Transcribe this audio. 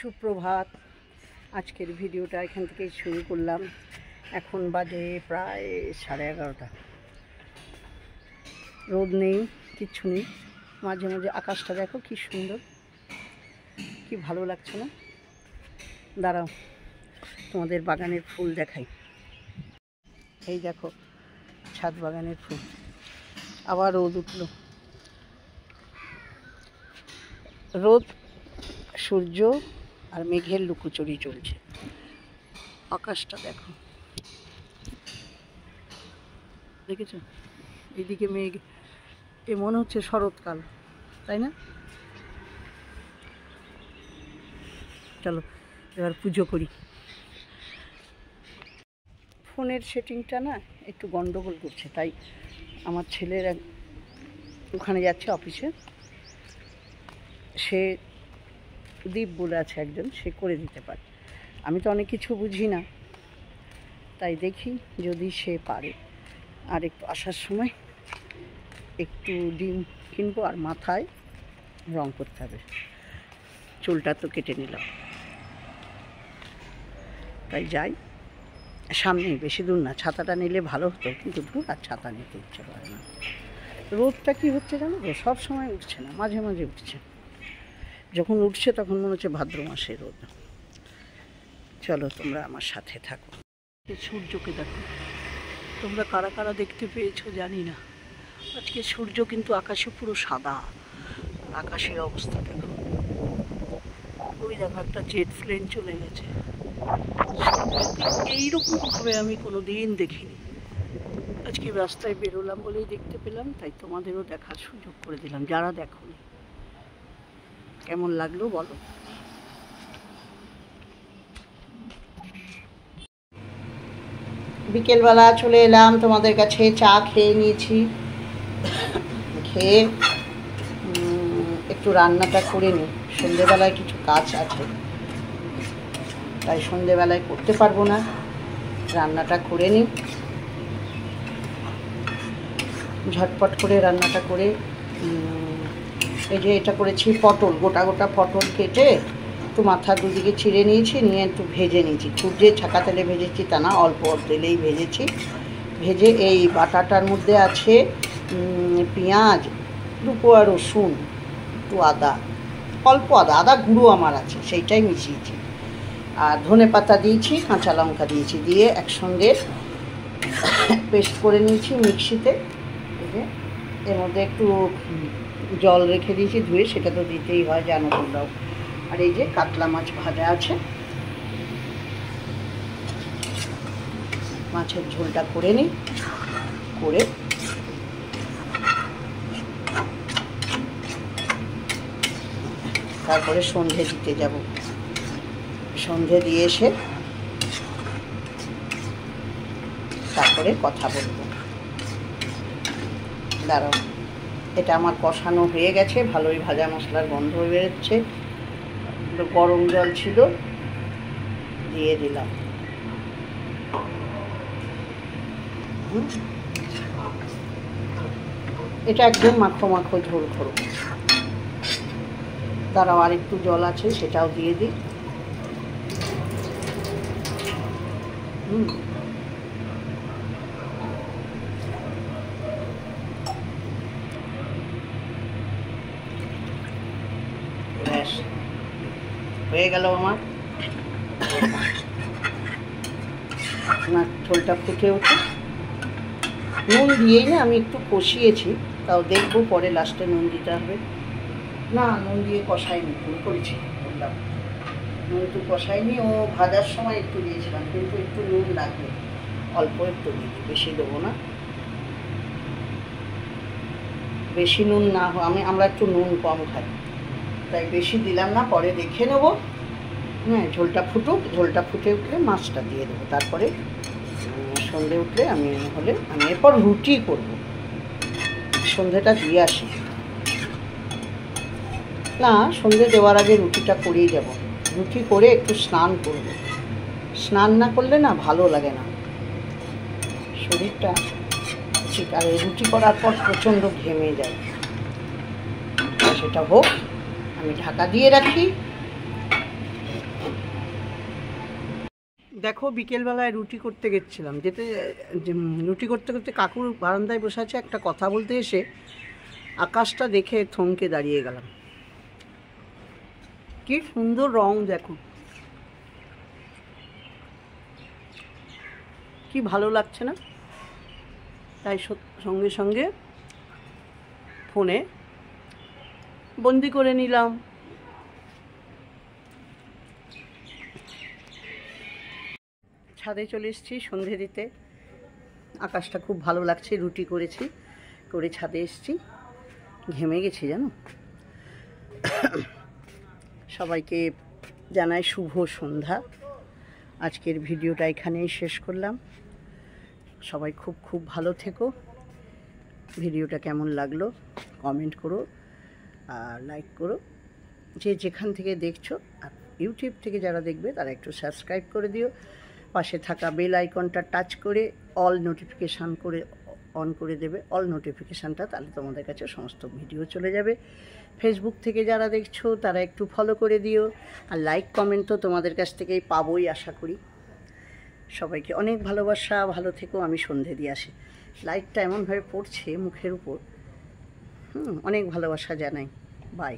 সুপ্রভাত। আজকের ভিডিওটা এখান থেকেই শুরু করলাম। এখন বাজে প্রায় 11:30। রোদ নেই, কিচ্ছু নেই, মাঝে মাঝে আকাশটা দেখো কি সুন্দর, কি ভালো লাগছে না? দাঁড়াও তোমাদের বাগানের ফুল দেখাই। এই দেখো ছাদ বাগানের ফুল। আবার রোদ উঠলো, রোদ, সূর্য আর মেঘের লুকোচুরি চলছে। আকাশটা দেখো, দেখেছো? এদিকে মেঘ, এ মনে হচ্ছে শরৎকাল, তাই না? চলো এবার পুজো করি। ফোনের সেটিংটা না একটু গন্ডগোল করছে, তাই আমার ছেলের ওখানে যাচ্ছে অফিসে, সে দীপ বলে আছে একজন, সে করে দিতে পারে। আমি তো অনেক কিছু বুঝি না, তাই দেখি যদি সে পারে। আর একটু আসার সময় একটু ডিম কিনবো, আর মাথায় রং করতে হবে। চুলটা তো কেটে নিলাম, তাই যাই। সামনেই, বেশি দূর না। ছাতাটা নিলে ভালো হতো, কিন্তু দূর আর ছাতা নিতে ইচ্ছে করে না। রোদটা কি হচ্ছে জানো তো, সব সময় উঠছে না, মাঝে মাঝে উঠছে। যখন উঠছে তখন মনে হচ্ছে ভাদ্র মাসে রোদ। চলো তোমরা আমার সাথে থাকো। সূর্যকে দেখো, তোমরা কারা কারা দেখতে পেয়েছো জানি না। আজকে সূর্য কিন্তু আকাশে পুরো সাদা। আকাশের অবস্থা দেখো, ওই দেখো একটা জেট প্লেন চলে গেছে। এইরকম ভাবে আমি কোনো দিন দেখিনি। আজকে রাস্তায় বেরোলাম বলেই দেখতে পেলাম, তাই তোমাদেরও দেখার সুযোগ করে দিলাম, যারা দেখোনি। কেমন লাগলো বলো? বিকেলবেলা চলে এলাম তোমাদের কাছে, চা খেয়ে নিয়েছি। খেয়ে একটু রান্নাটা করে নিই। সন্ধেবেলায় কিছু কাজ আছে, তাই সন্ধেবেলায় করতে পারবো না, রান্নাটা করে নিই। ঝটপট করে রান্নাটা করে, এই যে এটা করেছি পটল, গোটা গোটা পটল কেটে একটু মাথা দুদিকে চিড়ে নিয়েছি, নিয়ে একটু ভেজে নিয়েছি। খুব যে ছাকা তেলে ভেজেছি তা না, অল্প তেলেই ভেজেছি। ভেজে এই বাটাটার মধ্যে আছে পেঁয়াজ, দুপোয়া রসুন, একটু আদা, অল্প আদা গুঁড়ো আমার আছে, সেইটাই মিশিয়েছি। আর ধনে পাতা দিয়েছি, কাঁচা লঙ্কা দিয়েছি, দিয়ে একসঙ্গে পেস্ট করে নিয়েছি মিক্সিতে। এর মধ্যে একটু জল রেখে দিয়েছি ধুয়ে, সেটা তো দিতেই হয়, জানো তোমরাও। আর এই যে কাতলা মাছ ভাজা আছে, মাছের ঝোলটা করে নিই। করে তারপরে সন্ধে দিতে যাব। সন্ধে দিয়ে এসে তারপরে কথা বলবো। দাঁড়াও, এটা আমার কষানো হয়ে গেছে, ভালোই ভাজা মশলার গন্ধ বেরোচ্ছে। গরম জল ছিল, দিয়ে দিলাম। এটা একদম মাখো মাখো ঝোল করব। দাঁড়াও, আর একটু জল আছে, সেটাও দিয়ে দিই। ব্যাস হয়ে গেল আমার। না, ঝোলটা ফুটে ওঠে। নুন দিয়েই না আমি একটু কষিয়েছি, তাও দেখবো পরে লাস্টে নুন দিতে হবে। না, নুন দিয়ে কষাইনি, ভুল করেছি, বললাম নুন একটু কষাইনি। ও ভাজার সময় একটু দিয়েছিলাম, কিন্তু একটু নুন লাগবে, অল্প একটু দিই, বেশি দেবো না। বেশি নুন না, আমরা একটু নুন কম খাই, তাই বেশি দিলাম না, পরে দেখে নেবো। হ্যাঁ, ঝোলটা ফুটুক, ঝোলটা ফুটে উঠলে মাছটা দিয়ে দেবো। তারপরে সন্ধে উঠলে আমি এরপর রুটি করব। সন্ধেটা দিয়ে আসি। না, সন্ধে দেওয়ার আগে রুটিটা করেই যাব। রুটি করে একটু স্নান করব। স্নান না করলে না ভালো লাগে না শরীরটা, ঠিক। আর রুটি করার পর প্রচণ্ড ঘেমে যায়। সেটা হোক, আমি ঢাকা দিয়ে রাখি। দেখো বিকেলবেলায় রুটি করতে গেছিলাম, রুটি করতে করতে কাকুর বারান্দায় বসে আছে, একটা কথা বলতে এসে আকাশটা দেখে থমকে দাঁড়িয়ে গেলাম। কি সুন্দর রং দেখো, কি ভালো লাগছে না? তাই সঙ্গে সঙ্গে ফোনে বন্দি করে নিলাম। ছাদে চলে এসেছি সন্ধে দিতে, আকাশটা খুব ভালো লাগছে। রুটি করেছি, করে ছাদে এসেছি, ঘেমে গেছি জানো। সবাইকে জানাই শুভ সন্ধ্যা। আজকের ভিডিওটা এখানেই শেষ করলাম। সবাই খুব খুব ভালো থেকো। ভিডিওটা কেমন লাগলো কমেন্ট করো আর লাইক করো। যে যেখান থেকে দেখছো, আর ইউটিউব থেকে যারা দেখবে তারা একটু সাবস্ক্রাইব করে দিও। পাশে থাকা বেল আইকনটা টাচ করে অল নোটিফিকেশান করে অন করে দেবে, অল নোটিফিকেশানটা, তাহলে তোমাদের কাছে সমস্ত ভিডিও চলে যাবে। ফেসবুক থেকে যারা দেখছো তারা একটু ফলো করে দিও, আর লাইক কমেন্ট তো তোমাদের কাছ থেকেই পাবোই আশা করি। সবাইকে অনেক ভালোবাসা, ভালো থেকো। আমি সন্ধে দিয়ে আসি, লাইটটা এমনভাবে পড়ছে মুখের উপর, অনেক ভালোবাসা জানাই। বাই।